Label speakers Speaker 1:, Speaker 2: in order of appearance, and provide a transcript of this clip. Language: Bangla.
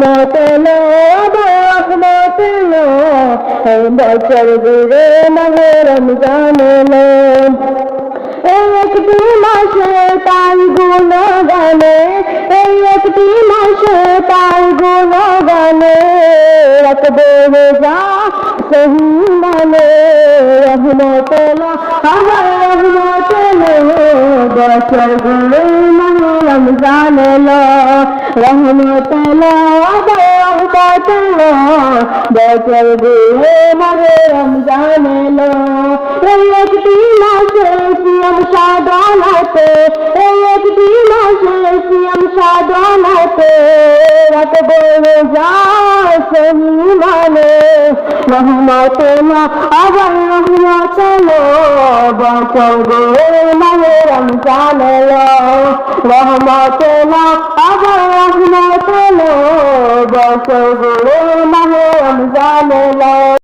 Speaker 1: রহমত লো রহমত লো এই বছর ঘুরে মাহে রমজান লো এই একটি মাসে তাই গুণগানে এই একটি মাসে তাই গুণগানে রাখবে যা সহি মানে রহমত লো আমার রহমত লো বছর ঘুরে মাহে রমজান লো রহমত লো আমার রহমত লো বছর ঘুরে মাহে রমজান লো এই একটি মাসে সিয়াম সাধনাতে এই একটি মাসে সিয়াম সাধনাতে রাখবে যা সহি মানে রহমত লো আবার রহমত লো বছর ঘুরে মাহে রমজান লো রহমত লো আবার রহমত লো বছর ঘুরে মাহে রমজান লো।